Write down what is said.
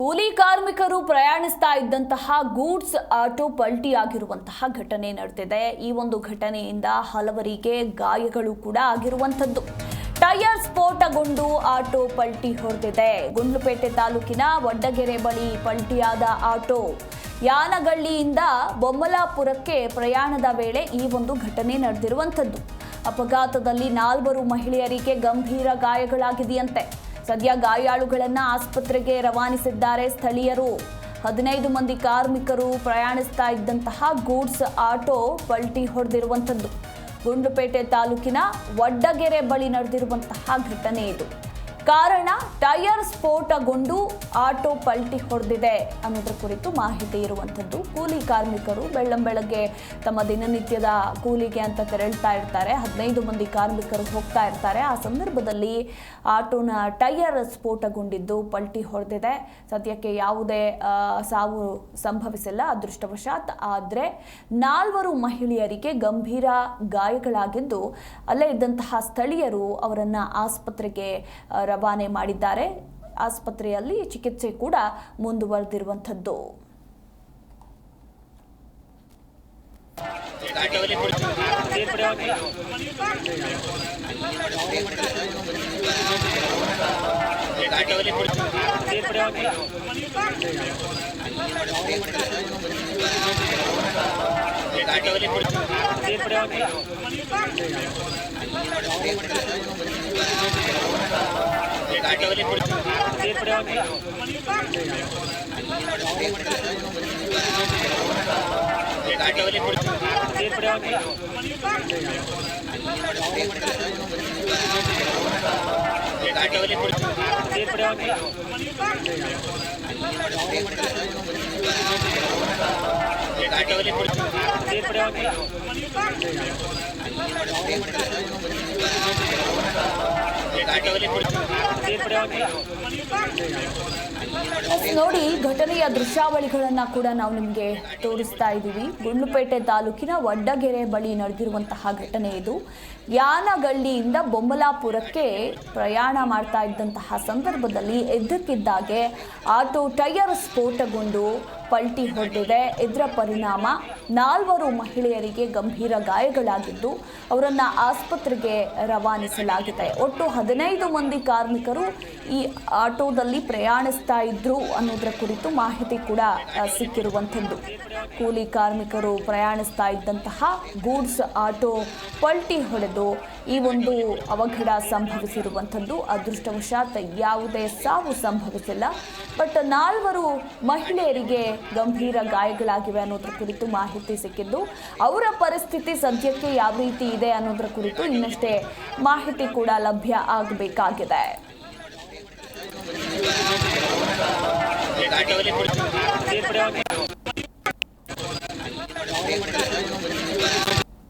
ಕೂಲಿ ಕಾರ್ಮಿಕರು ಪ್ರಯಾಣಿಸ್ತಾ ಇದ್ದಂತಹ ಗೂಡ್ಸ್ ಆಟೋ ಪಲ್ಟಿಯಾಗಿರುವಂತಹ ಘಟನೆ ನಡೆದಿದೆ। ಈ ಒಂದು ಘಟನೆಯಿಂದ ಹಲವರಿಗೆ ಗಾಯಗಳು ಕೂಡ ಆಗಿರುವಂತದ್ದು। ಟೈರ್ ಸ್ಫೋಟಗೊಂಡು ಆಟೋ ಪಲ್ಟಿ ಹೊಡೆದಿದೆ। ಗುಂಡ್ಲುಪೇಟೆ ತಾಲೂಕಿನ ವಡ್ಡಗೆರೆ ಬಳಿ ಪಲ್ಟಿಯಾದ ಆಟೋ ಯಾನಗಳ್ಳಿಯಿಂದ ಬೊಮ್ಮಲಾಪುರಕ್ಕೆ ಪ್ರಯಾಣದ ವೇಳೆ ಈ ಒಂದು ಘಟನೆ ನಡೆದಿರುವಂತದ್ದು। ಅಪಘಾತದಲ್ಲಿ 4 ಮಹಿಳೆಯರಿಗೆ ಗಂಭೀರ ಗಾಯಗಳಾಗಿದೆಯಂತೆ। ಸದ್ಯ ಗಾಯಾಳುಗಳನ್ನು ಆಸ್ಪತ್ರೆಗೆ ರವಾನಿಸಿದ್ದಾರೆ ಸ್ಥಳೀಯರು। 15 ಮಂದಿ ಕಾರ್ಮಿಕರು ಪ್ರಯಾಣಿಸ್ತಾ ಇದ್ದಂತಹ ಗೂಡ್ಸ್ ಆಟೋ ಪಲ್ಟಿ ಹೊಡೆದಿರುವಂತದ್ದು ಗುಂಡ್ಲುಪೇಟೆ ತಾಲೂಕಿನ ವಡ್ಡಗೆರೆ ಬಳಿ ನಡೆದಿರುವಂತಹ ಘಟನೆ ಇದು। ಕಾರಣ ಟೈರ್ ಸ್ಫೋಟಗೊಂಡು ಆಟೋ ಪಲ್ಟಿ ಹೊಡೆದಿದೆ ಅನ್ನೋದ್ರ ಕುರಿತು ಮಾಹಿತಿ ಇರುವಂತದ್ದು। ಕೂಲಿ ಕಾರ್ಮಿಕರು ಬೆಳ್ಳಂಬೆಳಗ್ಗೆ ತಮ್ಮ ದಿನನಿತ್ಯದ ಕೂಲಿಗೆ ಅಂತ ತೆರಳ್ತಾ ಇರ್ತಾರೆ। 15 ಮಂದಿ ಕಾರ್ಮಿಕರು ಹೋಗ್ತಾ ಇರ್ತಾರೆ। ಆ ಸಂದರ್ಭದಲ್ಲಿ ಆಟೋನ ಟೈರ್ ಸ್ಫೋಟಗೊಂಡಿದ್ದು ಪಲ್ಟಿ ಹೊಡೆದಿದೆ। ಸದ್ಯಕ್ಕೆ ಯಾವುದೇ ಸಾವು ಸಂಭವಿಸಿಲ್ಲ ಅದೃಷ್ಟವಶಾತ್। ಆದರೆ 4 ಮಹಿಳೆಯರಿಗೆ ಗಂಭೀರ ಗಾಯಗಳಾಗಿದ್ದು ಅಲ್ಲೇ ಇದ್ದಂತಹ ಸ್ಥಳೀಯರು ಅವರನ್ನ ಆಸ್ಪತ್ರೆಗೆ ರವಾನೆ ಮಾಡಿದ್ದಾರೆ। ಆಸ್ಪತ್ರೆಯಲ್ಲಿ ಚಿಕಿತ್ಸೆ ಕೂಡ ಮುಂದುವರೆದಿರುವಂತದ್ದು। ನೋಡಿ, ಘಟನೆಯ ದೃಶ್ಯಾವಳಿಗಳನ್ನ ಕೂಡ ನಾವು ನಿಮಗೆ ತೋರಿಸ್ತಾ ಇದ್ದೀವಿ। ಗುಂಡ್ಲುಪೇಟೆ ತಾಲೂಕಿನ ವಡ್ಡಗೆರೆ ಬಳಿ ನಡೆದಿರುವಂತಹ ಘಟನೆ ಇದು। ಯಾನಗಳ್ಳಿಯಿಂದ ಬೊಮ್ಮಲಾಪುರಕ್ಕೆ ಪ್ರಯಾಣ ಮಾಡ್ತಾ ಇದ್ದಂತಹ ಸಂದರ್ಭದಲ್ಲಿ ಎದ್ದಕ್ಕಿದ್ದಾಗೆ ಆಟೋ ಟೈರ್ ಸ್ಫೋಟಗೊಂಡು ಪಲ್ಟಿ ಹೊಡೆದಿದೆ। ಇದರ ಪರಿಣಾಮ 4 ಮಹಿಳೆಯರಿಗೆ ಗಂಭೀರ ಗಾಯಗಳಾಗಿದ್ದು ಅವರನ್ನು ಆಸ್ಪತ್ರೆಗೆ ರವಾನಿಸಲಾಗಿದೆ। ಒಟ್ಟು 15 ಮಂದಿ ಕಾರ್ಮಿಕರು ಈ ಆಟೋದಲ್ಲಿ ಪ್ರಯಾಣಿಸ್ತಾ ಇದ್ರು ಅನ್ನೋದರ ಕುರಿತು ಮಾಹಿತಿ ಕೂಡ ಸಿಕ್ಕಿರುವಂಥದ್ದು। ಕೂಲಿ ಕಾರ್ಮಿಕರು ಪ್ರಯಾಣಿಸ್ತಾ ಇದ್ದಂತಹ ಗೂಡ್ಸ್ ಆಟೋ ಪಲ್ಟಿ ಹೊಡೆದು ಈ ಒಂದು ಅವಘಡ ಸಂಭವಿಸಿರುವಂಥದ್ದು। ಅದೃಷ್ಟವಶಾತ್ ಯಾವುದೇ ಸಾವು ಸಂಭವಿಸಿಲ್ಲ, ಬಟ್ 4 ಮಹಿಳೆಯರಿಗೆ ಗಂಭೀರ ಗಾಯಗಳಾಗಿವೆ ಅನ್ನೋದ್ರ ಕುರಿತು ಮಾಹಿತಿ ಸಿಕ್ಕಿದ್ದು ಅವರ ಪರಿಸ್ಥಿತಿ ಸದ್ಯಕ್ಕೆ ಯಾವ ರೀತಿ ಇದೆ ಅನ್ನೋದ್ರ ಕುರಿತು ಇನ್ನಷ್ಟೇ ಮಾಹಿತಿ ಕೂಡ ಲಭ್ಯ ಆಗಬೇಕಾಗಿದೆ।